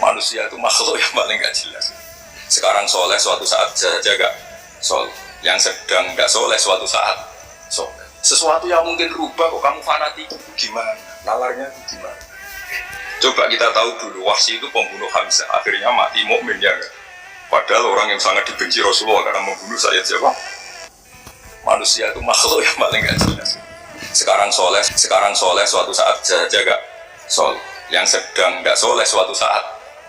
Manusia itu makhluk yang paling gak jelas. Sekarang soleh, suatu saat saja gak soleh. Yang sedang gak soleh, suatu saat soleh. Sesuatu yang mungkin rubah kok kamu fanatik, gimana? Nalarnya gimana? Coba kita tahu dulu, Wahsy itu pembunuh Hamzah, akhirnya mati mukmin ya gak? Padahal orang yang sangat dibenci Rasulullah karena membunuh Sayyid siapa? Manusia itu makhluk yang paling gak jelas. Sekarang soleh, suatu saat saja gak soleh. Yang sedang gak soleh, suatu saat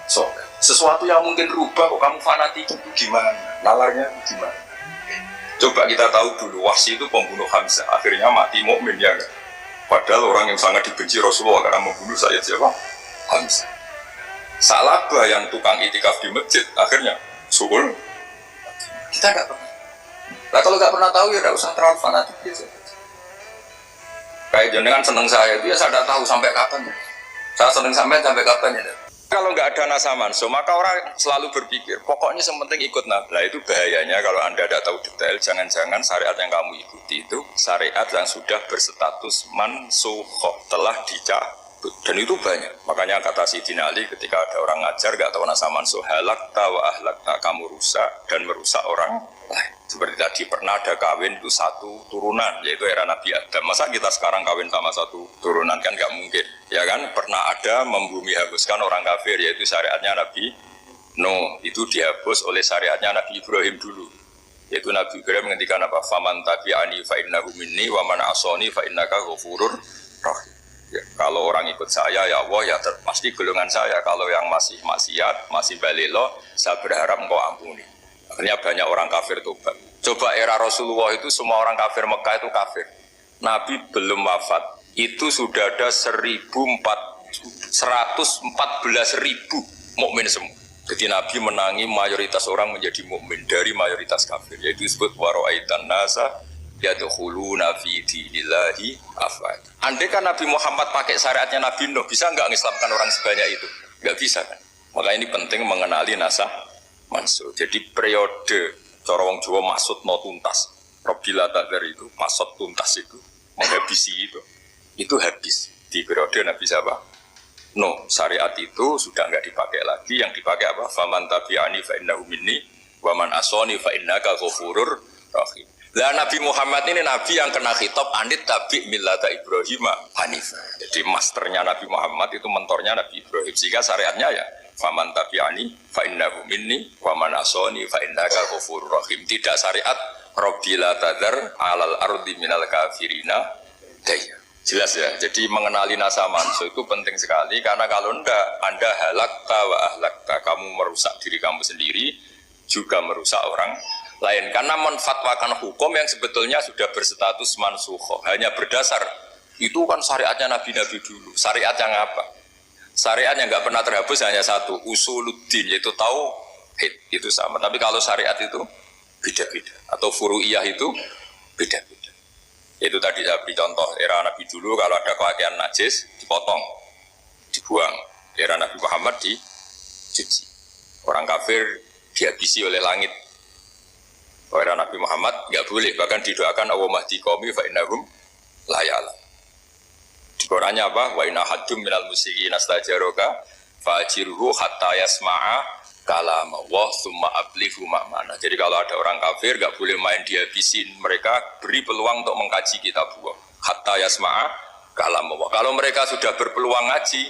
soleh. Sesuatu yang mungkin rubah kok kamu fanatik itu gimana? Nalarnya gimana? Coba kita tahu dulu, Wahsy itu pembunuh Hamzah, akhirnya mati mukmin ya gak? Padahal orang yang sangat dibenci Rasulullah karena membunuh Sayyid siapa? Hamzah. Salabah yang tukang itikaf di masjid, akhirnya suul. Kita gak pernah. Nah kalau gak pernah tahu ya gak usah terlalu fanatik gitu. Kayak jenengan seneng saya itu ya saya tidak tahu sampai kapan ya. Saya seneng sampai kapan ya. Kalau nggak ada nasa manso, maka orang selalu berpikir pokoknya yang penting ikut nabi. Nah itu bahayanya kalau anda tidak tahu detail. Jangan-jangan syariat yang kamu ikuti itu syariat yang sudah berstatus mansukhoh, telah dicabut. Dan itu banyak. Makanya kata Sayyidina Ali ketika ada orang ngajar nggak tahu nasa manso, halakta wa ahlakta, kamu rusak dan merusak orang lain. Seperti tadi pernah ada kawin itu satu turunan, yaitu era Nabi Adam. Masa kita sekarang kawin sama satu turunan kan nggak mungkin, ya kan? Pernah ada membumi hapuskan orang kafir, yaitu syariatnya Nabi Nuh. Itu dihapus oleh syariatnya Nabi Ibrahim dulu. Yaitu Nabi Ibrahim menghentikan apa? Faman tabi'ani fa innahu minni wa man asoni fa innaka ghafurur rahim. Ya, kalau orang ikut saya ya Allah ya pasti golongan saya. Kalau yang masih maksiat, masih balelo, saya berharap engkau ampuni. Akhirnya banyak orang kafir tobat. Coba era Rasulullah itu semua orang kafir Mekah itu kafir. Nabi belum wafat, itu sudah ada 114.000 mukmin semua. Jadi Nabi menangi mayoritas orang menjadi mukmin dari mayoritas kafir. Yaitu disebut wara'aitan nasa yadkhuluna fi dinillahi afwaja. Andai kan Nabi Muhammad pakai syariatnya Nabi Nuh, bisa nggak mengislamkan orang sebanyak itu? Nggak bisa kan? Maka ini penting mengenali nasah mansuh. Jadi periode cara wong Jawa maksud no tuntas. Robila tadar itu maksud tuntas itu menghabisi itu habis di periode Nabi siapa? No, syariat itu sudah enggak dipakai lagi. Yang dipakai apa? Faman tabi'ani fa innahu minni wa man asani fa innaka ghafurur rahim. Lah Nabi Muhammad ini nabi yang kena khitab anit tabi' millata Ibrahim hanifah. Jadi masternya Nabi Muhammad itu mentornya Nabi Ibrahim. Sehingga syariatnya ya faman tabi'ani fa innahu minni wa man asani fa innaka ghafurur rahim. Tidak syariat Rabbila tadar alal ardi minal kafirina daya. Jelas ya. Jadi mengenali nasa mansuh itu penting sekali karena kalau enggak Anda halakta wa ahlakta, kamu merusak diri kamu sendiri juga merusak orang lain karena menfatwakan hukum yang sebetulnya sudah berstatus mansukhoh hanya berdasar itu kan syariatnya nabi-nabi dulu. Syariat yang apa? Syariat yang nggak pernah terhapus hanya satu, usuluddin, yaitu tauhid, itu sama. Tapi kalau syariat itu beda-beda, atau furu'iyah itu beda-beda. Itu tadi saya beri contoh, era Nabi dulu kalau ada pakaian najis, dipotong, dibuang. Era Nabi Muhammad dicuci. Orang kafir dihabisi oleh langit. Era Nabi Muhammad nggak boleh, bahkan didoakan Allahumma hdi qaumi fa innahum la ya'lamun. Di Qur'annya apa? Wa inna haddum minal musyrikin astajaroka fa'ajirhu hatta yasma'a kalama wa thumma ablighu ma'mana. Jadi kalau ada orang kafir gak boleh main dihabisin, mereka beri peluang untuk mengkaji kitab Allah hatta yasma'a kalama wa. Kalau mereka sudah berpeluang ngaji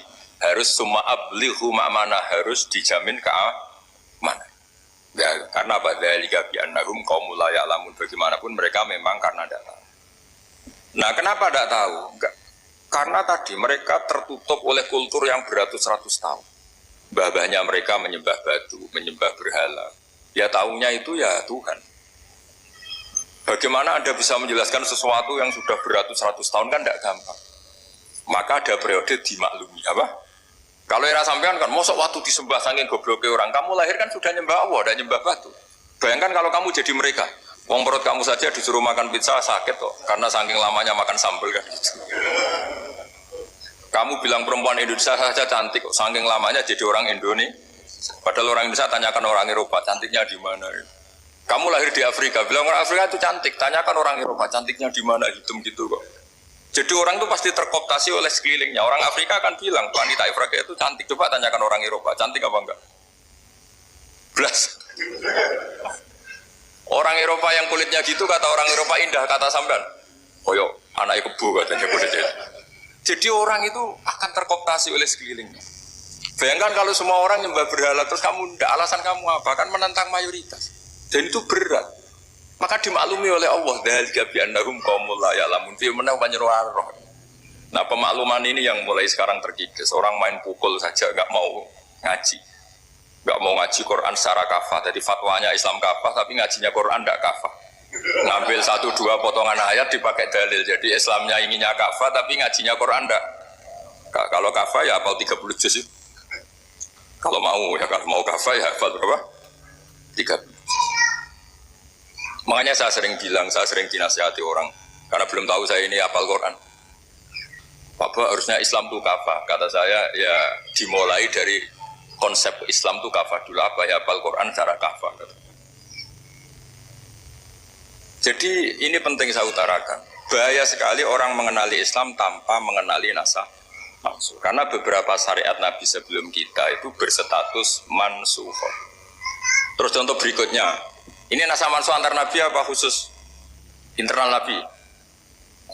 harus thumma ablighu ma'mana, harus dijamin keamanan. Ya, karena apa? Dzalika bi annahum qaumul la ya'lamun. Bagaimanapun mereka memang karena tidak tahu. Nah, kenapa tidak tahu? Enggak. Karena tadi mereka tertutup oleh kultur yang beratus-ratus tahun. Mbah-mbahnya mereka menyembah batu, menyembah berhala. Ya tahunya itu ya Tuhan. Bagaimana Anda bisa menjelaskan sesuatu yang sudah beratus-ratus tahun kan tidak gampang. Maka ada periode dimaklumi. Apa? Kalau era sampean kan, mosok waktu disembah saking gobloknya orang. Kamu lahir kan sudah nyembah Allah dan nyembah batu. Bayangkan kalau kamu jadi mereka. Wong perut kamu saja disuruh makan pizza sakit kok, karena saking lamanya makan sambal kan. Kamu bilang perempuan Indonesia saja cantik kok, saking lamanya jadi orang Indonesia. Padahal orang Indonesia tanyakan orang Eropa, cantiknya di mana? Kamu lahir di Afrika, bilang orang Afrika itu cantik, tanyakan orang Eropa, cantiknya di mana? Hitam gitu kok. Jadi orang itu pasti terkooptasi oleh sekelilingnya. Orang Afrika akan bilang wanita Afrika itu cantik. Coba tanyakan orang Eropa, cantik apa enggak? Belas. Orang Eropa yang kulitnya gitu kata orang Eropa indah, kata sampean. Koyo anak kebo katanya kulitnya. Jadi orang itu akan terkooptasi oleh sekelilingnya. Bayangkan kalau semua orang nyembah berhala terus kamu ndak, alasan kamu apa? Kan menentang mayoritas. Dan itu berat. Maka dimaklumi oleh Allah, dzalika bi annahum qaumul la ya'lamun fi manah roh. Nah, pemakluman ini yang mulai sekarang terkikis. Orang main pukul saja enggak mau ngaji. Enggak mau ngaji Quran secara kafah. Jadi fatwanya Islam kafah tapi ngajinya Quran enggak kafah. Ngambil 1-2 potongan ayat dipakai dalil. Jadi Islamnya inginnya kafah tapi ngajinya Quran enggak. Kalau kafah ya hafal 30 juz itu. Kalau mau kafah ya hafal berapa? 30. Makanya saya sering bilang, saya sering dinasihati orang karena belum tahu saya ini hafal Quran. Bapak harusnya Islam itu kafah. Kata saya ya dimulai dari konsep Islam itu kafah dulu. Apa ya hafal Quran secara kafah. Jadi ini penting saya utarakan. Bahaya sekali orang mengenali Islam tanpa mengenali nasah mansuh. Karena beberapa syariat Nabi sebelum kita itu berstatus mansuh. Terus contoh berikutnya, ini nasah mansuh antar Nabi apa khusus internal Nabi?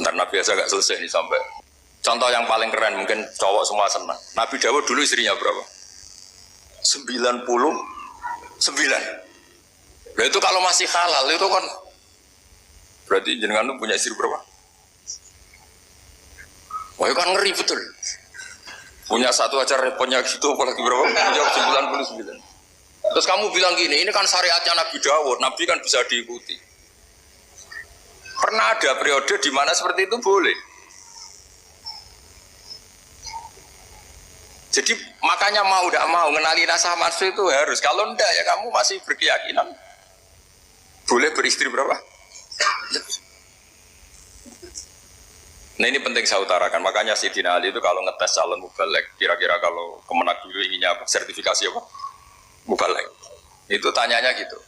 Antar Nabi aja gak selesai ini sampai. Contoh yang paling keren mungkin cowok semua senang. Nabi Dawud dulu istrinya berapa? 99. Nah itu kalau masih halal itu kan berarti jenengan itu punya istri berapa? Wah itu kan ngeri betul. Punya satu aja repotnya gitu apalagi berapa? Punya 99. Terus kamu bilang gini, ini kan syariatnya Nabi Dawud, Nabi kan bisa diikuti. Pernah ada periode di mana seperti itu boleh. Jadi makanya mau tidak mau mengenali nasah mansuh itu harus. Kalau enggak ya kamu masih berkeyakinan boleh beristri berapa? Nah ini penting saya utarakan. Makanya Sayyidina Ali itu kalau ngetes calon mubalek, kira-kira kalau Kemenak dulu inginnya apa? Sertifikasi apa? Mubalek. Itu tanyanya gitu.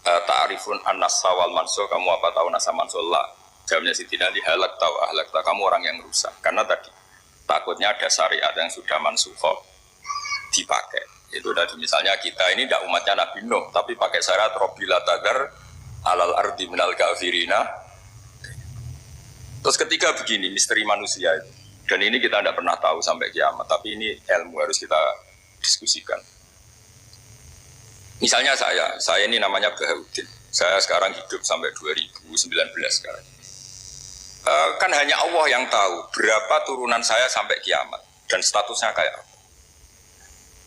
Ta'rifun an-nasa wal mansuh, kamu apa tahu nasah mansuh? La. Jawabnya Sayyidina Ali, halak tahu ahlak tahu, kamu orang yang rusak. Karena tadi takutnya ada syariat yang sudah mansuhoh dipakai. Itu tadi misalnya kita ini tidak umatnya Nabi Nuh, tapi pakai syariat Robbila Tadar alal ardi minal kafirina. Terus ketiga begini, misteri manusia itu. Dan ini kita tidak pernah tahu sampai kiamat, tapi ini ilmu harus kita diskusikan. Misalnya saya ini namanya Baharudin. Saya sekarang hidup sampai 2019 sekarang. Kan hanya Allah yang tahu berapa turunan saya sampai kiamat dan statusnya kayak apa.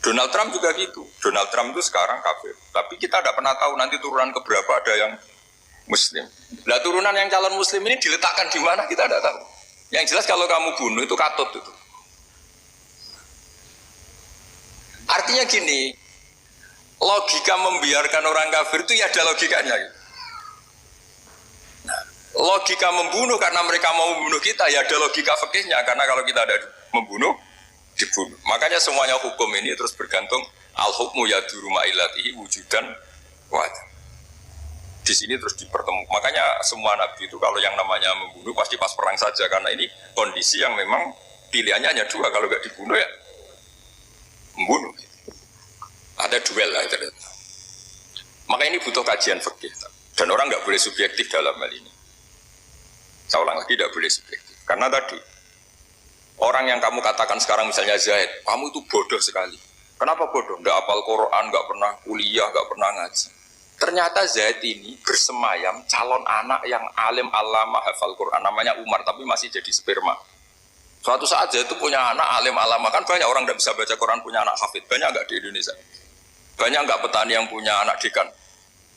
Donald Trump juga gitu. Donald Trump itu sekarang kafir, tapi kita tidak pernah tahu nanti turunan keberapa ada yang Muslim. Nah turunan yang calon Muslim ini diletakkan di mana kita tidak tahu. Yang jelas kalau kamu bunuh itu katut itu. Artinya gini, logika membiarkan orang kafir itu ya ada logikanya. Logika membunuh karena mereka mau membunuh kita ya ada logika fikihnya, karena kalau kita ada membunuh dibunuh. Makanya semuanya hukum ini terus bergantung al hukmu yaduru ma'ilatihi wujudan wajib. Di sini terus dipertemukan. Makanya semua nabi itu kalau yang namanya membunuh pasti pas perang saja, karena ini kondisi yang memang pilihannya hanya dua, kalau nggak dibunuh ya membunuh. Ada duel lah itu. Maka ini butuh kajian fikih dan orang nggak boleh subjektif dalam hal ini. Saya ulang lagi, tidak boleh subjektif. Karena tadi orang yang kamu katakan sekarang misalnya Zaid, kamu itu bodoh sekali. Kenapa bodoh? Nggak hafal Quran, nggak pernah kuliah, nggak pernah ngaji. Ternyata Zaid ini bersemayam calon anak yang alim alama hafal Quran, namanya Umar, tapi masih jadi sperma. Suatu saat Zaid itu punya anak alim alama, kan banyak orang tidak bisa baca Quran punya anak hafid, banyak nggak di Indonesia? Banyak nggak petani yang punya anak dekan?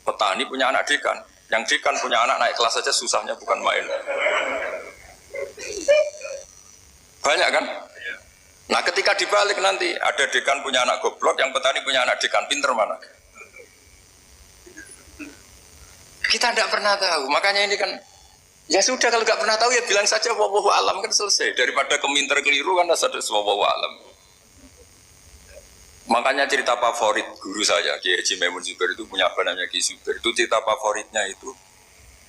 Petani punya anak dekan, yang dekan punya anak naik kelas saja susahnya bukan main. Banyak kan? Nah ketika dibalik nanti ada dekan punya anak goblok, yang petani punya anak dekan, pinter mana? Kita tidak pernah tahu, makanya ini kan ya sudah, kalau nggak pernah tahu ya bilang saja wallahu alam, kan selesai. Daripada keminter keliru kan ada wallahu alam. Makanya cerita favorit guru saya Kiai Haji Maimun Zubair itu punya apa namanya Ki Zubair. Itu cerita favoritnya itu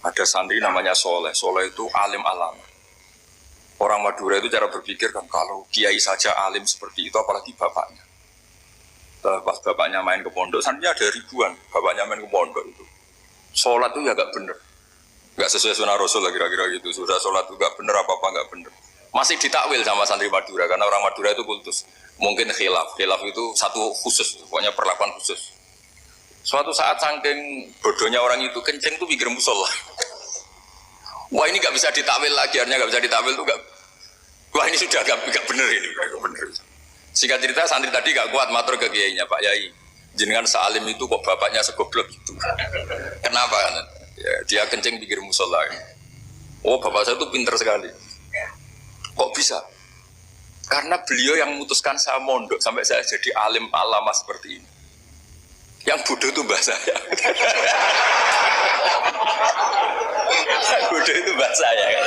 ada santri namanya Soleh. Soleh itu alim alama. Orang Madura itu cara berpikir kan kalau kiai saja alim seperti itu apalagi bapaknya. Pas bapaknya main ke pondok, seandainya ada ribuan bapaknya main ke pondok itu. Sholat itu ya gak bener. Gak sesuai sunnah Rasul lah kira-kira gitu. Sudah sholat itu gak bener apa-apa gak bener. Masih ditakwil sama santri Madura karena orang Madura itu kultus. Mungkin khilaf itu satu khusus, pokoknya perlakuan khusus. Suatu saat saking bodohnya orang itu kenceng tuh pikir musola. Wah ini gak bisa ditakwil lagi, artinya gak bisa ditakwil tuh gak. Wah ini sudah gak bener ini, gak bener. Singkat cerita santri tadi gak kuat matur ke kiainya, Pak Yai. Jenengan sealim itu kok bapaknya segoblok gitu. Kenapa? Ya, dia kencing pikir musola. Oh bapak saya tuh pinter sekali. Kok bisa? Karena beliau yang memutuskan saya mondok sampai saya jadi alim alama seperti ini. Yang bodoh itu mbah saya. Bodoh itu mbah saya kan.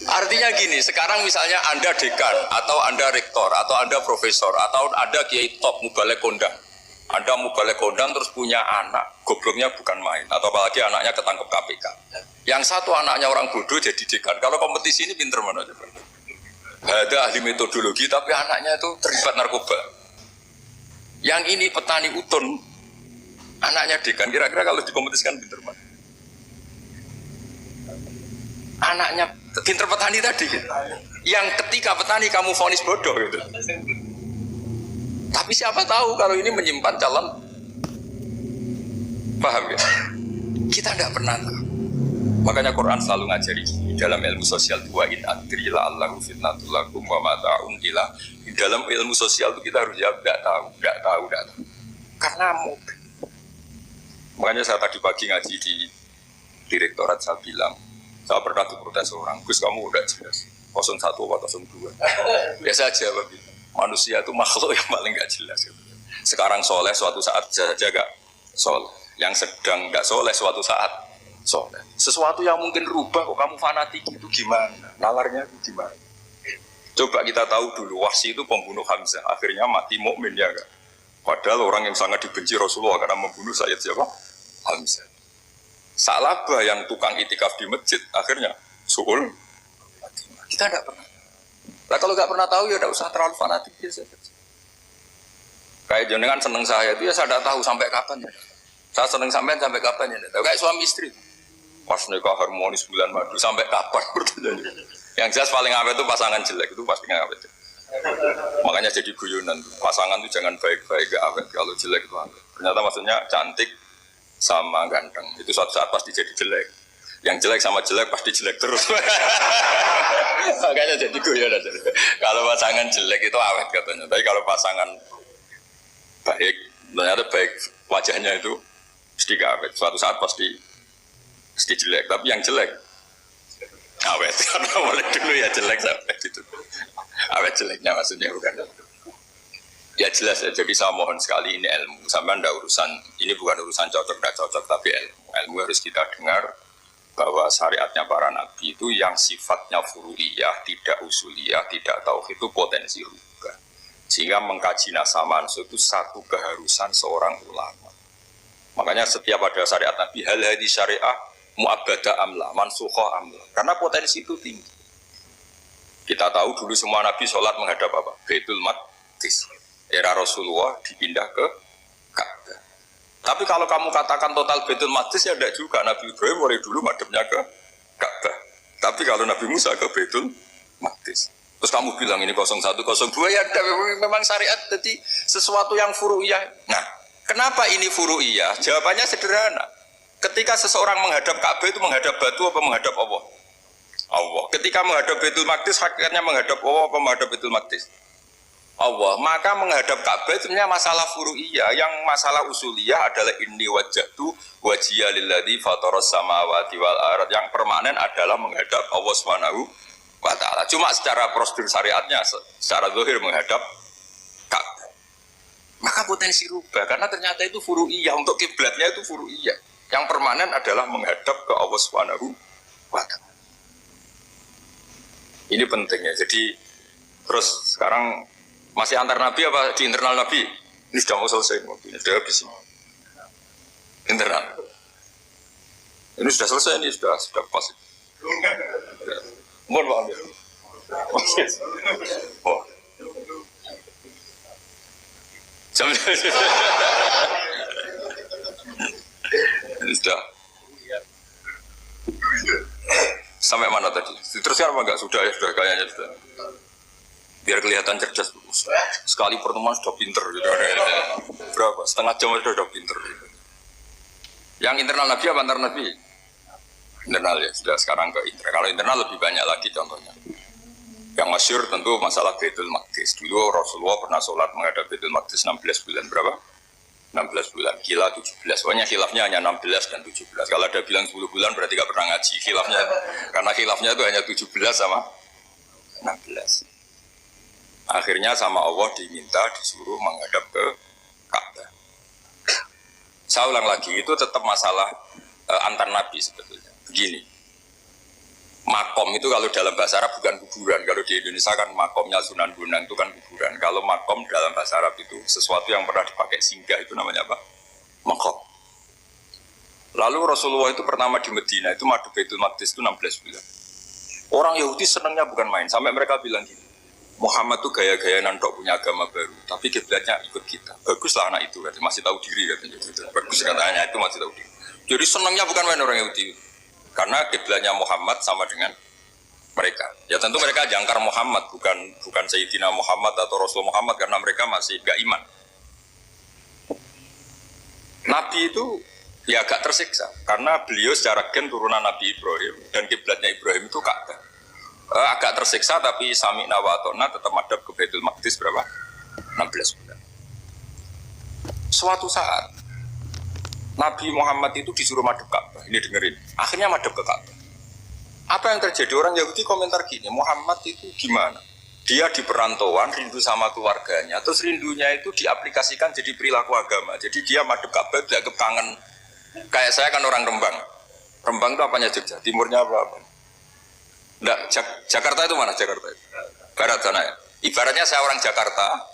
Artinya gini, sekarang misalnya Anda dekan, atau Anda rektor, atau Anda profesor, atau Anda kiai top mubalek kondang. Anda mubalek kondang terus punya anak, gobloknya bukan main, atau apalagi anaknya ketangkep KPK. Yang satu anaknya orang bodoh jadi dekan. Kalau kompetisi ini pinter mana coba? Ada ahli metodologi, tapi anaknya itu terlibat narkoba. Yang ini petani utun, anaknya dekan. Kira-kira kalau dikompetisikan pinter mana? Anaknya pinter petani tadi gitu. Yang ketika petani kamu vonis bodoh gitu. Tapi siapa tahu kalau ini menyimpan calon. Paham ya? Kita tidak pernah tahu. Makanya Quran selalu ngajari dalam ilmu sosial wa in adri la'allahu fitnatul lakum wa mata'un ila. Di dalam ilmu sosial itu kita harus jawab tidak tahu. Karena mungkin. Makanya saya tadi pagi ngaji di direktorat saya bilang, saya pernah diprotes orang, Gus kamu udah jelas 01 atau 02. Biasa aja Bapak. Manusia itu makhluk yang paling gak jelas. Sekarang soleh suatu saat saja gak soleh. Yang sedang gak soleh suatu saat soleh. Sesuatu yang mungkin rubah kok kamu fanatik itu gimana? Nalarnya itu gimana? Coba kita tahu dulu Wahsy itu pembunuh Hamzah, akhirnya mati mukmin ya gak? Padahal orang yang sangat dibenci Rasulullah karena membunuh Sayyid siapa? Hamzah. Salabah yang tukang itikaf di masjid akhirnya suul. Kita tidak pernah. Nah kalau nggak pernah tahu ya tidak usah terlalu fanatik biasa. Kayak jenengan seneng saya itu ya saya tidak tahu sampai kapan ya. Saya seneng sampai kapan ya. Kayak suami istri. Pas nikah harmonis bulan madu sampai kapan bertanya. Yang jelas paling awet itu pasangan jelek itu pasti nggak awet. Makanya jadi guyonan pasangan itu jangan baik-baik gak awet. Kalau jelek itu awet. Ternyata maksudnya cantik sama ganteng itu suatu saat pasti jadi jelek. Yang jelek sama jelek pasti jelek terus. Makanya jadi guyon aja. Kalau pasangan jelek itu awet katanya. Tapi kalau pasangan baik, ternyata baik wajahnya itu mesti awet. Suatu saat pasti jelek. Tapi yang jelek awet. Karena mulai dulu ya jelek sampai gitu. Awet jeleknya maksudnya bukan. Ya jelas ya. Jadi saya mohon sekali ini ilmu. Sampai anda urusan ini bukan urusan cocok tidak cocok, tapi ilmu. Ilmu harus kita dengar. Bahwa syariatnya para nabi itu yang sifatnya furu'iyah, tidak usuliyah, tidak tauhid itu potensi rubah. Sehingga mengkaji nasab manusia itu satu keharusan seorang ulama. Makanya setiap ada syariat nabi, hal hadhi syariah mu'abbada amla, mansukhoh amla. Karena potensi itu tinggi. Kita tahu dulu semua nabi sholat menghadap apa? Baitul Maqdis. Era Rasulullah dipindah ke Ka'bah. Tapi kalau kamu katakan total Baitul Maqdis ya tidak juga. Nabi Ibrahim mulai dulu madhabnya ke Ka'bah. Tapi kalau Nabi Musa ke Baitul Maqdis. Terus kamu bilang ini 01, 02 ya memang syariat jadi sesuatu yang furu'iyah. Nah, kenapa ini furu'iyah? Jawabannya sederhana. Ketika seseorang menghadap Ka'bah itu menghadap batu apa menghadap Allah? Allah. Ketika menghadap Baitul Maqdis hakikatnya menghadap Allah apa menghadap Baitul Maqdis? Allah, maka menghadap Ka'bah itu sebenarnya masalah furu'iyah. Yang masalah usuliyah adalah inni wajjahtu wajhiya lilladzi fataras samawati wal ardh. Yang permanen adalah menghadap Allah Subhanahu wa taala. Cuma secara prosedur syariatnya secara zahir menghadap Ka'bah. Maka potensi rubah karena ternyata itu furu'iyah, untuk kiblatnya itu furu'iyah. Yang permanen adalah menghadap ke Allah Subhanahu wa taala. Ini pentingnya. Jadi terus sekarang masih antar nabi apa di internal nabi? Ini sudah mau selesai, ini sudah habis ini. Internal. Ini sudah selesai, ini sudah pas. Mohon maaf ya. Oh. Ini sudah. Sampai mana tadi? Teruskan apa enggak? Sudah ya, sudah kayaknya sudah. Biar kelihatan cerdas. Sekali pertemuan sudah pinter gitu. Berapa? Setengah jam sudah pinter gitu. Yang internal Nabi apa antar Nabi? Internal ya, sudah sekarang ke internal. Kalau internal lebih banyak lagi contohnya. Yang masyhur tentu masalah Baitul Maqdis. Dulu Rasulullah pernah sholat menghadap Baitul Maqdis 16 bulan berapa? 16 bulan, kila 17. Pokoknya khilafnya hanya 16 dan 17. Kalau ada bilang 10 bulan berarti gak pernah ngaji khilafnya. Karena khilafnya itu hanya 17 sama 16. Akhirnya sama Allah diminta disuruh menghadap ke Ka'bah. Saya ulang lagi, itu tetap masalah antar nabi sebetulnya. Begini, makom itu kalau dalam bahasa Arab bukan kuburan. Kalau di Indonesia kan makomnya Sunan Bonang itu kan kuburan. Kalau makom dalam bahasa Arab itu sesuatu yang pernah dipakai singgah, itu namanya apa? Makom. Lalu Rasulullah itu pertama di Medina itu madhab Baitul Maqdis itu 16 bulan. Orang Yahudi senangnya bukan main, sampai mereka bilang gini, Muhammad tuh gaya-gaya nantok punya agama baru, tapi kiblatnya ikut kita. Baguslah anak itu, katanya. Masih tahu diri katanya. Bagus katanya itu masih tahu diri. Jadi senangnya bukan main orang Yahudi, karena kiblatnya Muhammad sama dengan mereka. Ya tentu mereka jangkar Muhammad, bukan Sayyidina Muhammad atau Rasul Muhammad, karena mereka masih gak iman. Nabi itu ya agak tersiksa, karena beliau secara gen turunan Nabi Ibrahim dan kiblatnya Ibrahim itu Ka'bah. Agak tersiksa tapi sami'na wa ata'na tetap madhab ke Baitul Maqdis berapa? 16 bulan. Suatu saat Nabi Muhammad itu disuruh madhab Ka'bah. Ini dengerin. Akhirnya madhab ke Ka'bah. Apa yang terjadi? Orang Yahudi komentar gini, Muhammad itu gimana? Dia di perantauan, rindu sama keluarganya, terus rindunya itu diaplikasikan jadi perilaku agama. Jadi dia madhab Ka'bah tidak kekangen. Kayak saya kan orang Rembang. Rembang itu apanya Jogja? Timurnya apa? Enggak, Jakarta itu mana Jakarta itu? Barat sana ya. Ibaratnya saya orang Jakarta,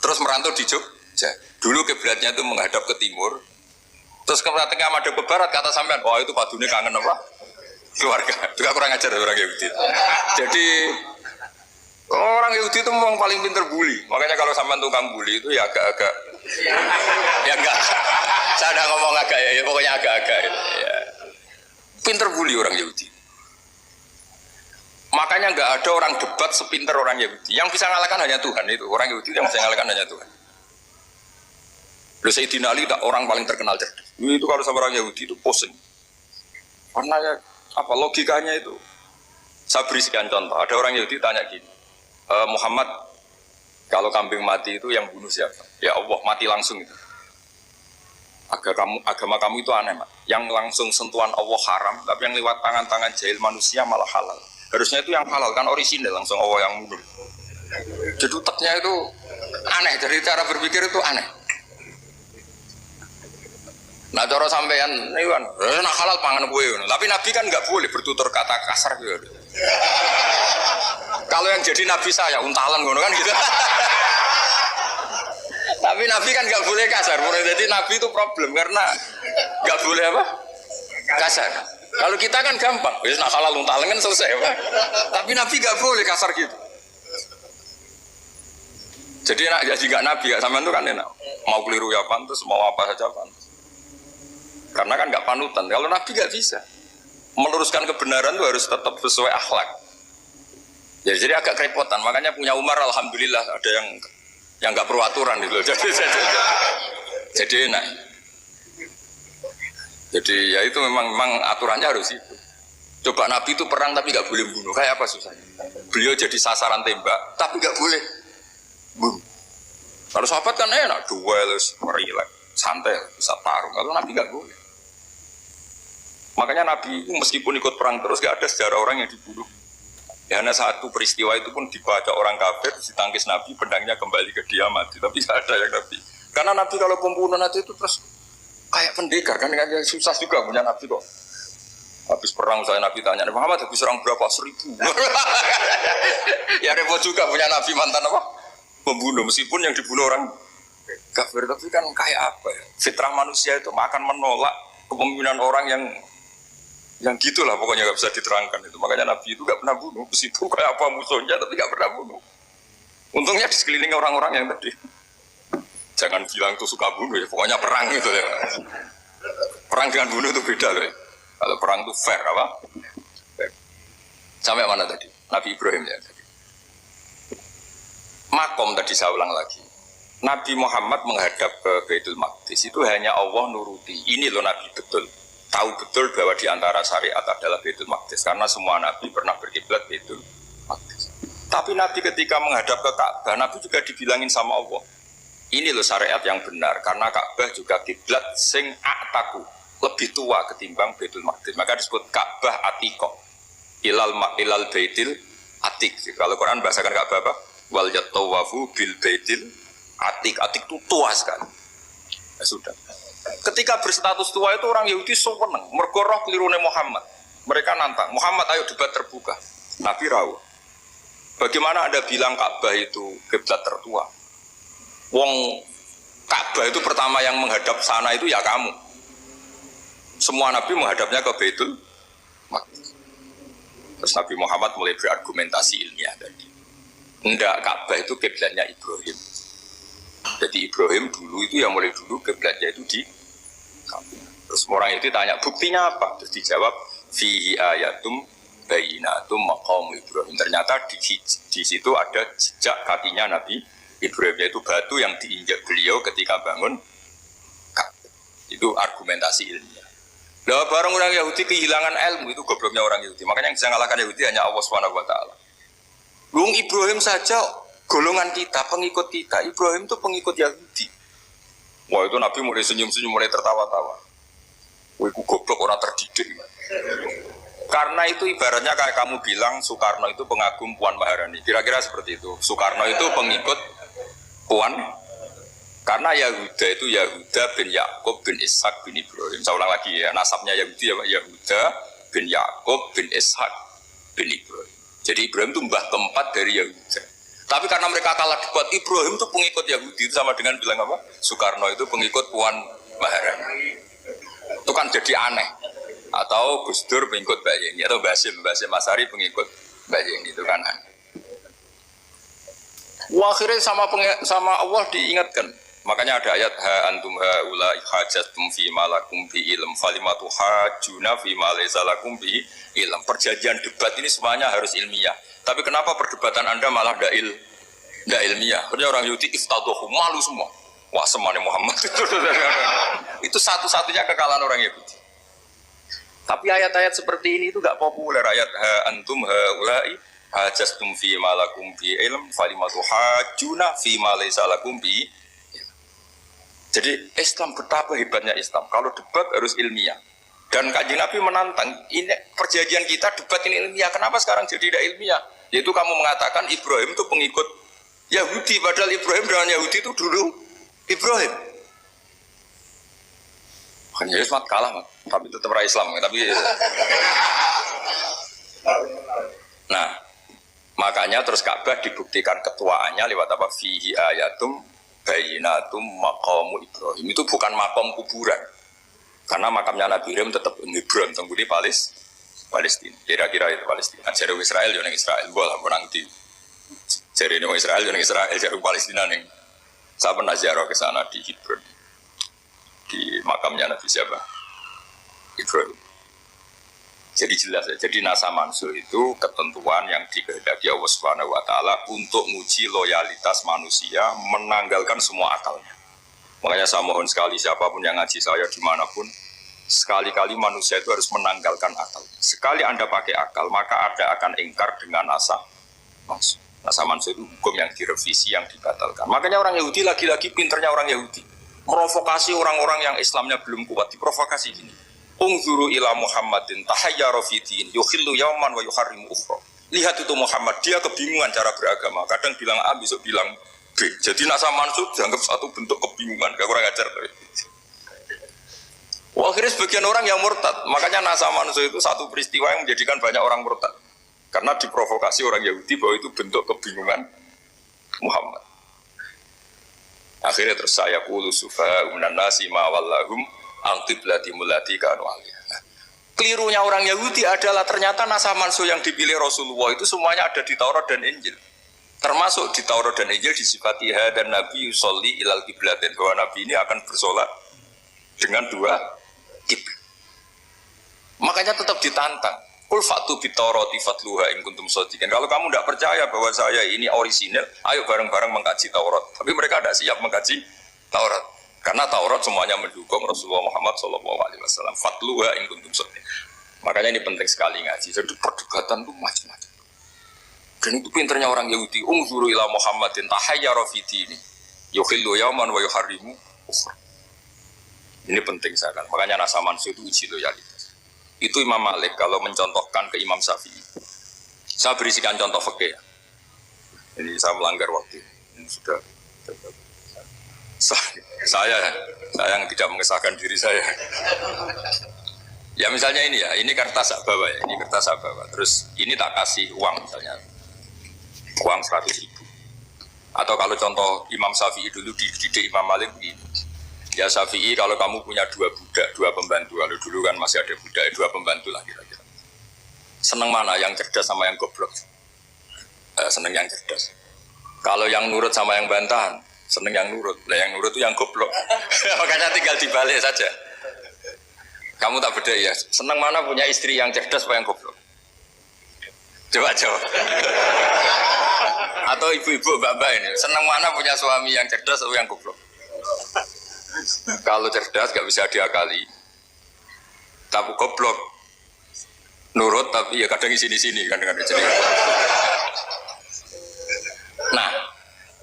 terus merantau di Jogja. Dulu kiblatnya itu menghadap ke timur, terus ketika madhab ke barat, kata sampean, wah itu padune kangen apa? Keluarga. Itu kurang ajar orang Yahudi. Jadi orang Yahudi itu memang paling pinter bully. Makanya kalau sampean tukang bully itu ya agak-agak, ya enggak. Saya udah ngomong agak ya, pokoknya agak-agak. Ya. Pinter bully orang Yahudi. Makanya nggak ada orang debat sepinter orang Yahudi. Yang bisa ngalahkan hanya Tuhan itu. Orang Yahudi yang bisa ngalahkan hanya Tuhan. Lalu Sayyidina Ali orang paling terkenal cerdas. Itu kalau sama orang Yahudi itu pusing. Karena ya, apa logikanya itu? Saya beri sekian contoh. Ada orang Yahudi tanya gini, Muhammad, kalau kambing mati itu yang bunuh siapa? Ya Allah, mati langsung itu. Agama kamu itu aneh, Mak. Yang langsung sentuhan Allah haram, tapi yang lewat tangan-tangan jahil manusia malah halal. Harusnya itu yang halal, kan orisinil langsung Allah yang mundur. Jadi utaknya itu aneh, dari cara berpikir itu aneh. Nah cara sampean, ini kan, nak halal pangan kue. Tapi Nabi kan nggak boleh bertutur kata kasar gitu. Kalau yang jadi Nabi saya, untalan kan gitu. Tapi Nabi kan nggak boleh kasar. Jadi Nabi itu problem karena nggak boleh apa? Kasar. Kalau kita kan gampang, wis nak halal untalan kan selesai, Pak. Tapi Nabi nggak boleh kasar gitu. Jadi nak jadi nggak Nabi, nggak sampean itu kan enak. Mau keliru ya pantas, mau apa saja pantas. Karena kan nggak panutan. Kalau Nabi nggak bisa. Meluruskan kebenaran itu harus tetap sesuai akhlak. Jadi agak kerepotan. Makanya punya Umar, alhamdulillah ada yang nggak perlu aturan gitu. Jadi enak. Jadi ya itu memang aturannya harus itu. Coba Nabi itu perang tapi nggak boleh bunuh. Kayak apa susahnya? Beliau jadi sasaran tembak tapi nggak boleh bunuh. Kalau sahabat kan enak, duel, relax, santai, bisa tarung. Kalau Nabi nggak boleh. Makanya Nabi meskipun ikut perang terus nggak ada sejarah orang yang dibunuh. Ya hanya satu peristiwa itu pun dibaca orang kafir, ditangkis Nabi, pedangnya kembali ke dia mati. Tapi nggak ada yang Nabi. Karena Nabi kalau pembunuh nanti itu terus kayak pendekar kan, susah juga punya Nabi kok. Habis perang saya Nabi tanya, Muhammad habis serang berapa? 1000. Ya repot juga punya Nabi mantan apa? Pembunuh, meskipun yang dibunuh orang kafir, tapi kan kayak apa ya? Fitrah manusia itu akan menolak kepemimpinan orang yang Yang gitulah pokoknya nggak bisa diterangkan itu. Makanya Nabi itu nggak pernah bunuh. Meskipun kayak apa musuhnya tapi nggak pernah bunuh. Untungnya di sekeliling orang-orang yang tadi. Jangan bilang itu suka bunuh ya. Pokoknya perang itu ya. Perang dengan bunuh itu beda loh ya. Kalau perang itu fair apa? Fair. Sampai mana tadi? Nabi Ibrahim ya tadi. Makom tadi saya ulang lagi. Nabi Muhammad menghadap ke Baitul Maqdis itu hanya Allah nuruti. Ini loh Nabi betul. Tahu betul bahwa di antara syariat adalah Baitul Maqdis. Karena semua Nabi pernah berkiblat Baitul Maqdis. Tapi Nabi ketika menghadap ke Ka'bah, Nabi juga dibilangin sama Allah. Ini loh syariat yang benar. Karena Ka'bah juga kiblat sing a'taku. Lebih tua ketimbang Baitul Maqdis. Maka disebut Ka'bah Atiqah. Ilal Baitil Atik. Kalau Quran bahasakan Ka'bah apa? Wal yatawafu bil Baitil Atik. Atik itu tua sekali. Ya sudah. Ketika berstatus tua itu orang Yahudi seneng. Mergo roh kelirune Muhammad. Mereka nantang. Muhammad ayo debat terbuka. Nabi rawuh. Bagaimana Anda bilang Ka'bah itu kiblat tertua? Wong Ka'bah itu pertama yang menghadap sana itu ya kamu. Semua Nabi menghadapnya ke Baitul Maqdis. Terus Nabi Muhammad mulai berargumentasi ilmiah tadi. Enggak, Ka'bah itu kiblatnya Ibrahim. Jadi Ibrahim dulu itu yang mulai dulu kiblatnya itu di Ka'bah. Terus orang itu tanya buktinya apa? Terus dijawab fihi ayatum bayinatum maqam Ibrahim. Ternyata di situ ada jejak kakinya Nabi Ibrahim, yaitu batu yang diinjak beliau ketika bangun Ka'bah. Itu argumentasi ilmiah. Lah barang orang Yahudi kehilangan ilmu itu gobloknya orang Yahudi. Makanya yang bisa mengalahkan Yahudi hanya Allah Subhanahu wa taala. Lung Ibrahim saja golongan kita, pengikut kita. Ibrahim itu pengikut Yahudi. Wah itu Nabi mulai senyum-senyum, mulai tertawa-tawa. Wah itu goblok orang terdidik. Karena itu ibaratnya kayak kamu bilang Soekarno itu pengagum Puan Maharani. Kira-kira seperti itu. Soekarno itu pengikut Puan. Karena Yahuda itu Yahuda bin Yakub bin Ishak bin Ibrahim. Saya ulang lagi ya, nasabnya Yahudi ya Yahuda bin Yakub bin Ishak bin Ibrahim. Jadi Ibrahim itu mbah keempat dari Yahuda. Tapi karena mereka kalah debat, Ibrahim itu pengikut Yahudi. Itu sama dengan bilang apa? Soekarno itu pengikut Puan Maharani. Itu kan jadi aneh. Atau Gus Dur pengikut Mbak Yeni. Atau Basim Masari pengikut Mbak Yeni. Itu kan aneh. Akhirnya sama Allah diingatkan. Makanya ada ayat ha antum haula hajatum fi malakum bi ilm falimatu hajuna fi ma laysa lakum bi ilm. Perjanjian debat ini semuanya harus ilmiah. Tapi kenapa perdebatan Anda malah ndak ilmiah? Karena orang Yahudi iftadohu malu semua. Wah semane Muhammad itu satu-satunya kekalahan orang Yahudi. Tapi ayat-ayat seperti ini itu enggak populer. Ayat ha antum haula hajastum fi malakum bi ilm falimatu hajuna fi ma laysa lakum bi. Jadi Islam betapa hebatnya Islam. Kalau debat harus ilmiah. Dan Kanjeng Nabi menantang, ini perjanjian kita debat ini ilmiah. Kenapa sekarang jadi tidak ilmiah? Yaitu kamu mengatakan Ibrahim itu pengikut Yahudi. Padahal Ibrahim dengan Yahudi itu dulu Ibrahim. Makanya Islam kalah, tapi tetap rakyat Islam. Tapi nah, makanya terus Ka'bah dibuktikan ketuaannya lewat apa? Fihi ayatum bayinatum maqamu Ibrahim. Itu bukan makom kuburan. Karena makamnya Nabi Ibrahim tetap Hebron, tenggudi Palestina. Kira-kira itu Palestina. Jari Israel yang Israel, boleh menang di. Jari Israel yang Israel, jari Palestina yang. Saya pernah ziarah ke sana di Hebron, di makamnya Nabi siapa? Ibrahim. Jadi jelas ya. Jadi nasa mansuh itu ketentuan yang dikehendaki Allah Subhanahu wa taala untuk menguji loyalitas manusia, menanggalkan semua akalnya. Makanya saya mohon sekali siapapun yang ngaji saya dimanapun, sekali-kali manusia itu harus menanggalkan akal. Sekali Anda pakai akal, maka Anda akan ingkar dengan nasa mansuh. Nasa mansuh itu hukum yang direvisi, yang dibatalkan. Makanya orang Yahudi lagi-lagi pinternya orang Yahudi. Merovokasi orang-orang yang Islamnya belum kuat, diprovokasi gini. Ungzuru ila Muhammadin tahayyara fi din yukhillu yawman wa yuharrimu ukhra. Lihat itu Muhammad, dia kebingungan cara beragama. Kadang bilang A, besok bilang B. Jadi nasa mansub dianggap satu bentuk kebingungan, gak kurang ajar. Wah, akhirnya sebagian orang yang murtad. Makanya nasa mansub itu satu peristiwa yang menjadikan banyak orang murtad. Karena diprovokasi orang Yahudi bahwa itu bentuk kebingungan Muhammad. Akhirnya terus saya qulu sufa unan nasi ma wallahum al-qiblati mulati kanu aliyah. Kelirunya orang Yahudi adalah ternyata nasab mansuh yang dipilih Rasulullah itu semuanya ada di Taurat dan Injil. Termasuk di Taurat dan Injil disifati dan Nabi yusolli ilal kiblatin, bahwa Nabi ini akan bersolat dengan dua kiblat. Makanya tetap ditantang. Kul fatu bitoroti fatluha in kuntum shodiqin. Kalau kamu tidak percaya bahwa saya ini orisinil, ayo bareng-bareng mengkaji Taurat. Tapi mereka tidak siap mengkaji Taurat. Karena Taurat semuanya mendukung Rasulullah Muhammad SAW. Fatluha in kuntum shodiqin. Makanya ini penting sekali ngaji. Jadi perdebatan itu macam-macam. Dan itu pinternya orang Yahudi. Ungzuru ila Muhammadin tahayyara fi dini. Yukhillu yawman wa yuharrimu ukhra. Ini penting sekali. Makanya nasa mansuh itu uji loyalitas. Itu Imam Malik kalau mencontohkan ke Imam Syafi'i. Saya berisikan contoh fikih. Ini saya melanggar waktu. Ini sudah. Saya yang tidak mengesahkan diri saya. Ya misalnya ini ya, ini kertas saya bawa ya, ini kertas saya bawa. Terus ini tak kasih uang misalnya, uang 100.000. Atau kalau contoh Imam Syafi'i dulu dididik Imam Malik begini. Ya Syafi'i, kalau kamu punya 2 budak, 2 pembantu, kalau dulu kan masih ada budak, 2 pembantu lah kira-kira. Seneng mana, yang cerdas sama yang goblok? Seneng yang cerdas. Kalau yang nurut sama yang bantahan, seneng yang nurut. Nah yang nurut itu yang goblok. Makanya tinggal dibalik saja. Kamu tak beda ya. Seneng mana punya istri yang cerdas apa yang goblok? Coba jawab. Atau ibu-ibu mbak-mbak ini, seneng mana punya suami yang cerdas atau yang goblok? Kalau cerdas gak bisa diakali. Tapi goblok nurut tapi ya kadang di sini-sini kan dengan jadi. Nah,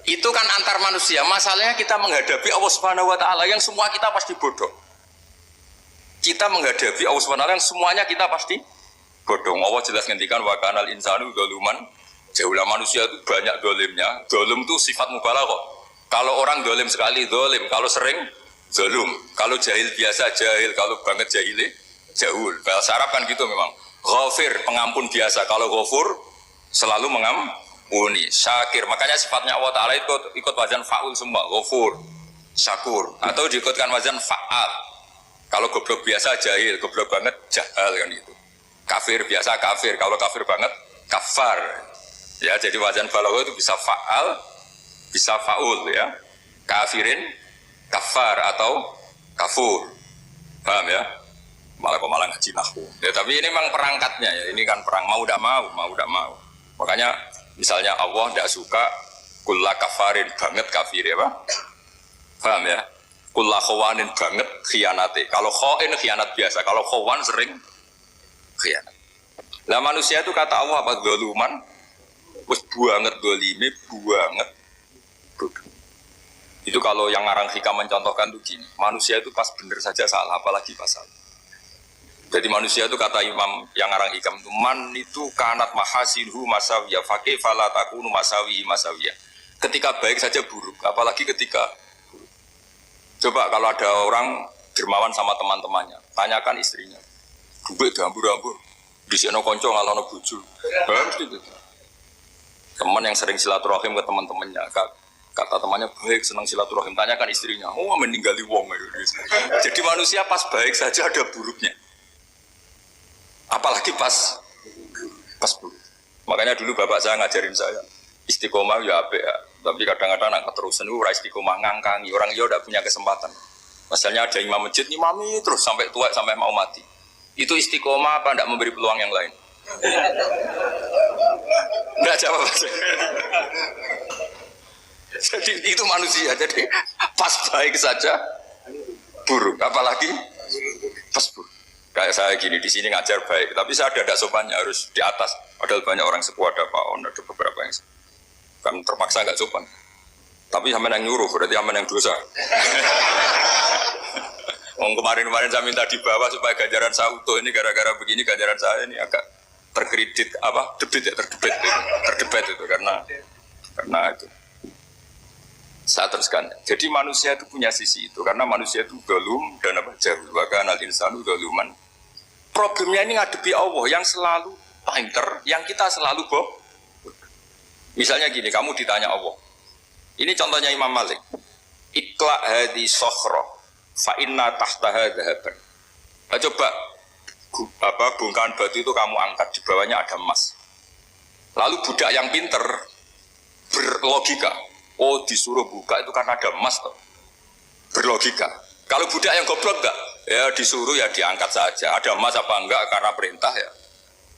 itu kan antar manusia. Masalahnya kita menghadapi Allah Subhanahu wa taala yang semua kita pasti bodoh. Kita menghadapi Allah Subhanahu wa taala yang semuanya kita pasti bodoh. Allah jelas ngendikan wa kanal insanu dzaluman. Jauhlah manusia itu banyak dolimnya. Dolim itu sifat mubalaghah. Kalau orang dolim sekali dolim, kalau sering zalum. Kalau jahil biasa jahil, kalau banget jahili jahul. Bahasa Arab kan gitu memang. Ghafir, pengampun biasa. Kalau ghafur selalu mengampuni. Syakir, makanya sifatnya Allah Ta'ala ikut wazan fa'ul semua. Ghafur, syakur. Atau diikutkan wazan fa'al. Kalau goblok biasa jahil, goblok banget jahal kan gitu. Kafir biasa kafir, kalau kafir banget kafar. Ya, jadi wazan balagha itu bisa fa'al, bisa fa'ul ya. Kafirin, kafar atau kafur. Paham ya? Malah ngaji nahwu. Ya, tapi ini memang perangkatnya ya. Ini kan perang mau tidak mau. Makanya misalnya Allah tidak suka kulla kafarin banget kafir ya, Pak. Paham ya? Kulla khawanin banget khianate. Kalau khain khianat biasa, kalau khawan sering khianat. Lah manusia itu kata Allah apa zaluman? Wis banget dolime banget. Itu kalau yang ngarang hikam mencontohkan tuh gini, manusia itu pas bener saja salah, apalagi pas salah. Jadi manusia itu kata Imam yang ngarang hikam itu, man itu kanat mahasinhu masawiyah, fakih fala takunu masawi masawiyah. Ketika baik saja buruk, apalagi ketika buruk. Coba kalau ada orang dermawan sama teman-temannya, tanyakan istrinya, duit hambur-hambur, disikno konco ngalono bojo. Mesti itu. Teman yang sering silaturahim ke teman-temannya, kata temannya baik, senang silaturahim, tanyakan istrinya, oh meninggali wong. Jadi manusia pas baik saja ada buruknya, apalagi pas buruk. Makanya dulu bapak saya ngajarin saya istiqomah ya apik ya, tapi kadang-kadang nak keterusan itu istiqomah ngangkangi orang dia udah punya kesempatan. Misalnya ada imam masjid, imami terus sampai tua sampai mau mati. Itu istiqomah apa tidak memberi peluang yang lain? Enggak jawab. Jadi itu manusia. Jadi pas baik saja buruk, apalagi pas buruk. Kayak saya gini di sini ngajar baik, tapi saya ada sopannya harus di atas. Padahal banyak orang sepuh ada Pak On, ada beberapa yang kan terpaksa nggak sopan. Tapi sama yang nyuruh, berarti sama yang dosa. Kemarin saya minta di bawah supaya ganjaran saya utuh, ini gara-gara begini ganjaran saya ini agak terkredit terdebat itu karena itu. Saya teruskan. Jadi manusia itu punya sisi itu karena manusia itu dzalum dan jahul. Wa kana al-insanu dzaluman. Problemnya ini ngadepi Allah yang selalu pinter, yang kita selalu bohong. Misalnya gini, kamu ditanya Allah. Ini contohnya Imam Malik. Ikla hadi sokhro fa inna tahtaha dhahaban. Coba bongkahan batu itu kamu angkat, di bawahnya ada emas. Lalu budak yang pinter berlogika, oh disuruh buka itu karena ada emas toh. Berlogika. Kalau budak yang goblok enggak, ya disuruh ya diangkat saja. Ada emas apa enggak karena perintah ya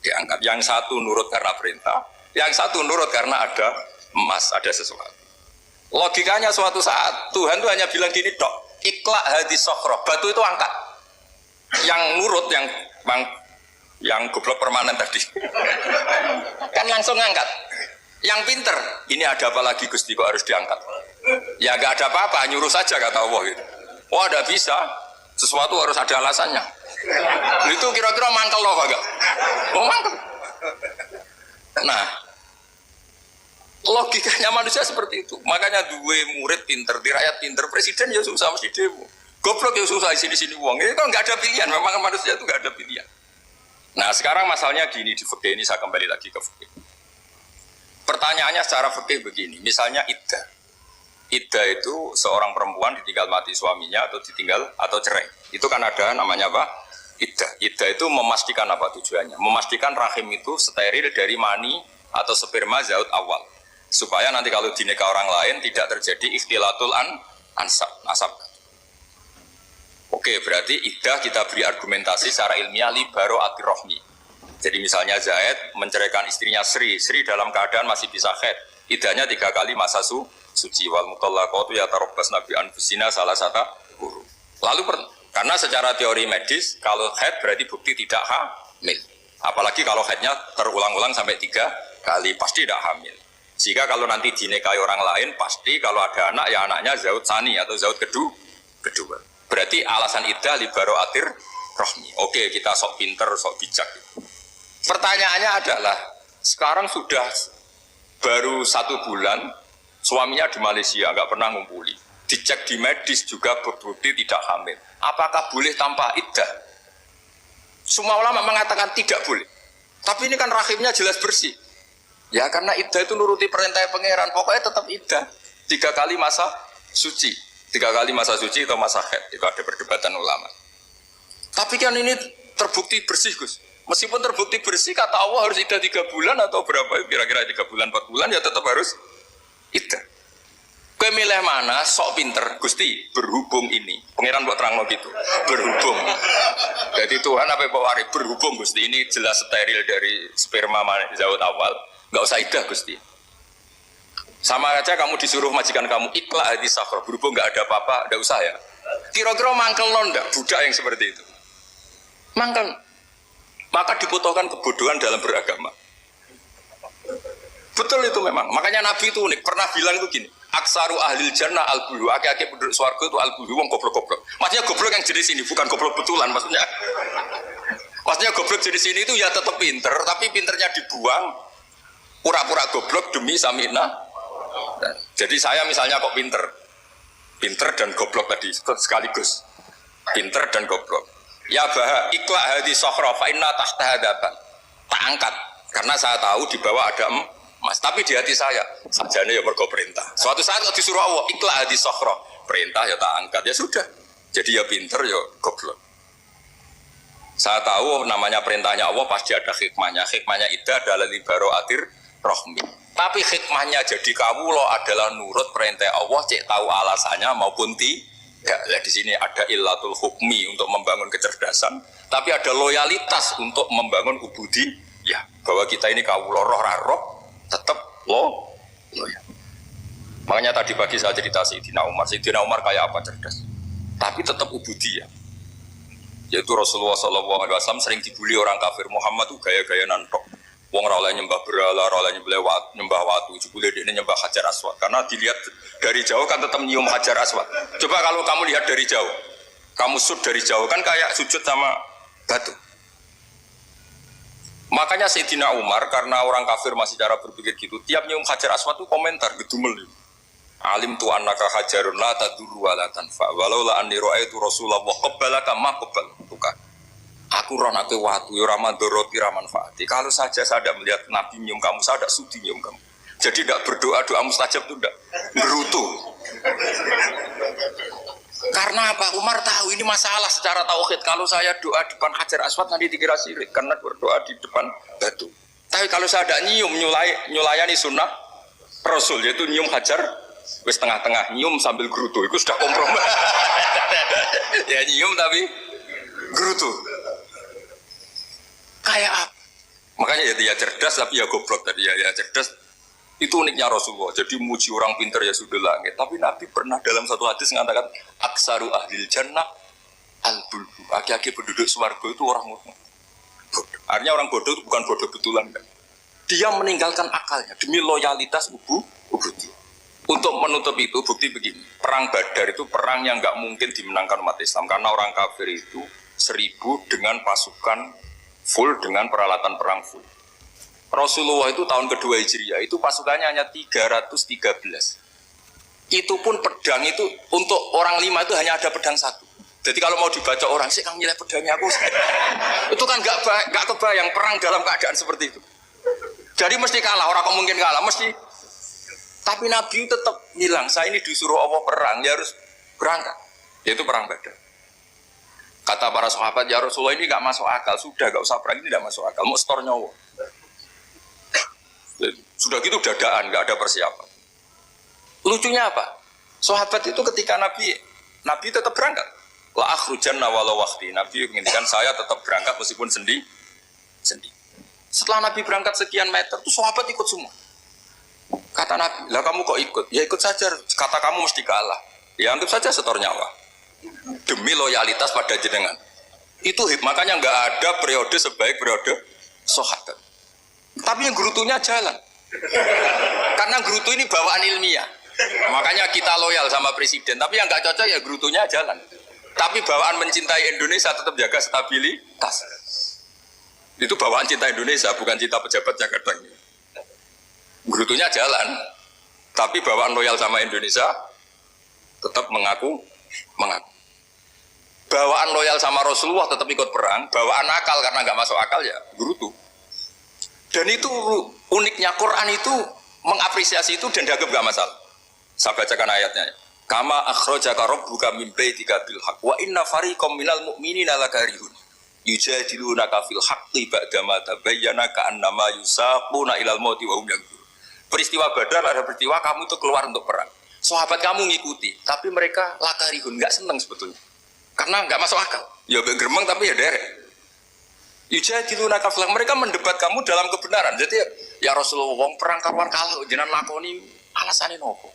diangkat. Yang satu nurut karena perintah, yang satu nurut karena ada emas, ada sesuatu. Logikanya suatu saat Tuhan tuh hanya bilang gini dok, ikla hadis sokro, batu itu angkat. Yang nurut yang goblok permanen tadi kan langsung angkat. Yang pinter, ini ada apa lagi Gusti kok harus diangkat? Ya gak ada apa-apa, nyuruh saja kata Allah gitu. Oh ada bisa, sesuatu harus ada alasannya. Itu kira-kira mangkel loh agak. Oh mangkel. Nah, logikanya manusia seperti itu. Makanya dua murid pinter, di rakyat pinter, presiden ya susah mesti demo. Goblok ya susah di sini uang. Ini kan nggak ada pilihan. Memang manusia itu nggak ada pilihan. Nah sekarang masalahnya gini di fikih ini, saya kembali lagi ke fikih. Pertanyaannya secara fikih begini, misalnya iddah. Iddah itu seorang perempuan ditinggal mati suaminya atau ditinggal atau cerai. Itu kan ada namanya apa? Iddah. Iddah itu memastikan apa tujuannya? Memastikan rahim itu steril dari mani atau sperma zaut awal. Supaya nanti kalau dinikah orang lain tidak terjadi ikhtilatul nasab. Oke, berarti iddah kita beri argumentasi secara ilmiah li baro atirohmi. Jadi misalnya Zaid menceraikan istrinya Sri dalam keadaan masih bisa haid. Iddahnya 3 kali masa suci. Wal mutallaqatu yatarabbasna bi anfusina salah satu guru. Lalu karena secara teori medis kalau haid berarti bukti tidak hamil. Apalagi kalau haidnya terulang-ulang sampai 3 kali pasti tidak hamil. Sehingga kalau nanti dinikahi orang lain pasti kalau ada anak ya anaknya zaud sani atau zaud kedua. Berarti alasan iddah libaro atir rohmi. Oke, kita sok pinter, sok bijak. Pertanyaannya adalah sekarang sudah baru 1 bulan suaminya di Malaysia nggak pernah ngumpuli. Dicek di medis juga berbukti tidak hamil. Apakah boleh tanpa iddah? Semua ulama mengatakan tidak boleh. Tapi ini kan rahimnya jelas bersih. Ya karena iddah itu nuruti perintah pangeran. Pokoknya tetap iddah 3 kali masa suci. 3 kali masa suci atau masa haid. Itu ada perdebatan ulama. Tapi kan ini terbukti bersih Gus. Meskipun terbukti bersih kata Allah harus iddah 3 bulan atau berapa? Kira-kira 3 bulan 4 bulan ya tetap harus iddah. Kowe milih mana? Sok pinter Gusti berhubung ini. Pangeran buat terang gitu. Berhubung. Jadi Tuhan apa Pak Wari berhubung Gusti ini jelas steril dari sperma zaut awal. Enggak usah iddah Gusti. Sama aja kamu disuruh majikan kamu ikla hadis sakhra berhubung enggak ada apa-apa, enggak usah ya. Kira-kira mangkel non enggak budak yang seperti itu. Mangkel. Maka dibutuhkan kebodohan dalam beragama. Betul itu memang. Makanya Nabi itu unik. Pernah bilang itu gini. Aksaru ahlil jannah al-bulu. Aki-aki penduduk swarga itu al-bulu. Wong goblok-goblok. Maksudnya goblok yang jenis ini. Bukan goblok betulan maksudnya. Maksudnya goblok jenis ini itu ya tetap pinter. Tapi pinternya dibuang. Pura-pura goblok demi samina. Jadi saya misalnya kok pinter. Pinter dan goblok tadi. Sekaligus. Pinter dan goblok. Ya bah, ikla hadis sokhra fa inna tahta hadapan. Tak angkat karena saya tahu di bawah ada emas. Tapi di hati saya sajane ya mergo perintah. Suatu saat kalau disuruh Allah ikla hadis sokhra, perintah ya tak angkat ya sudah. Jadi ya pinter ya goblok. Saya tahu namanya perintahnya Allah pasti ada hikmahnya. Hikmahnya itu adalah libaro atir rohmi. Tapi hikmahnya jadi kawula adalah nurut perintah Allah, cek tahu alasannya maupun ya, di sini ada illatul hukmi untuk membangun kecerdasan, tapi ada loyalitas untuk membangun ubudi, ya bahwa kita ini kawula roh roh tetap loyal. Makanya tadi pagi saya cerita Sayyidina Umar kayak apa cerdas, tapi tetap ubudi ya. Yaitu Rasulullah SAW sering dibully orang kafir. Muhammad tuh gaya-gaya nantok. Wong ora oleh nyembah berhala, ora oleh nyembah watu, jebule dekne nyembah Hajar Aswad. Karena dilihat dari jauh kan tetap nyium Hajar Aswad. Coba kalau kamu lihat dari jauh, kamu sujud dari jauh kan kayak sujud sama batu. Makanya Sayyidina Umar karena orang kafir masih cara berpikir gitu, tiap nyium Hajar Aswad tuh komentar gedumel. Alim tu annaka hajarun la tadurru wa la tanfa. Walau la anni ra'aitu Rasulullah qabbalaka ma qabbaltuka. Aku roh nak watu, ya ramadoroti ramanfaati. Kalau saja saya tidak melihat Nabi nyium kamu, saya tidak sudi nyium kamu. Jadi tidak berdoa doa mustajab itu tidak berutuh. Karena apa? Umar tahu ini masalah secara tauhid. Kalau saya doa depan Hajar Aswad nanti dikira syirik karena berdoa di depan batu. Tapi kalau saya ada nyium nyulayani sunnah Rasul, yaitu nyium Hajar wis tengah-tengah nyium sambil gerutu, itu sudah kompromi. Ya nyium tapi gerutu. Kayak apa? Makanya ya cerdas tapi ya goblok tadi ya cerdas. Itu uniknya Rasulullah. Jadi muji orang pintar ya sudah langit. Tapi Nabi pernah dalam satu hadis mengatakan aksaru ahlil jannah al-bulbu. Aki-aki penduduk swarga itu orang bodoh. Artinya orang bodoh itu bukan bodoh betulan kan. Dia meninggalkan akalnya demi loyalitas ubudi. Untuk menutup itu bukti begini. Perang Badar itu perang yang nggak mungkin dimenangkan umat Islam karena orang kafir itu 1000 dengan pasukan full dengan peralatan perang full. Rasulullah itu tahun kedua Hijriah itu pasukannya hanya 313. Itu pun pedang itu untuk orang 5 itu hanya ada pedang 1. Jadi kalau mau dibaca orang sih kang nilai pedangnya aku. Itu kan nggak kebayang perang dalam keadaan seperti itu. Jadi mesti kalah, orang mungkin kalah mesti. Tapi Nabi tetap bilang saya ini disuruh Allah perang, ya harus berangkat. Yaitu perang Badar. Kata para sahabat, ya Rasulullah ini nggak masuk akal, sudah nggak usah perang ini tidak masuk akal, mau setor nyawa. Sudah gitu dadaan, nggak ada persiapan. Lucunya apa? Sahabat itu ketika Nabi tetap berangkat. La akhrujanna walau waqti. Nabi menginginkan saya tetap berangkat meskipun sendi. Setelah Nabi berangkat sekian meter, tuh sahabat ikut semua. Kata Nabi, lah kamu kok ikut? Ya ikut saja. Kata kamu mesti kalah. Ya anggap saja setor nyawa. Demi loyalitas pada jenengan. Itu makanya nggak ada periode sebaik periode sahabat. Tapi yang gerutunya jalan. Karena gerutu ini bawaan ilmiah. Makanya kita loyal sama presiden. Tapi yang nggak cocok ya gerutunya jalan. Tapi bawaan mencintai Indonesia tetap jaga stabilitas. Itu bawaan cinta Indonesia, bukan cinta pejabat yang kadang. Gerutunya jalan. Tapi bawaan loyal sama Indonesia tetap mengaku. Bawaan loyal sama Rasulullah tetap ikut perang. Bawaan akal karena nggak masuk akal ya gerutu. Dan itu uniknya Quran itu mengapresiasi itu dan dianggap gak masalah. Saya bacakan ayatnya. Kama akhrajaka rabbuka min baitika bil haqq wa inna fariqam minal mu'minina lakarihun yujadilunaka fil haqqi ba'da ma tabayyana ka'annama yusaquna ilal mauti wa hum yanzurun. Peristiwa Badar ada peristiwa kamu itu keluar untuk perang. Sahabat kamu ngikuti, tapi mereka lakarihun, enggak senang sebetulnya. Karena enggak masuk akal. Ya geremeng tapi ya derek. Yujadilunaka fil haqq, mereka mendebat kamu dalam kebenaran. Jadi ya Rasulullah wong perang karuan kalah jenengan lakoni alasane nopo?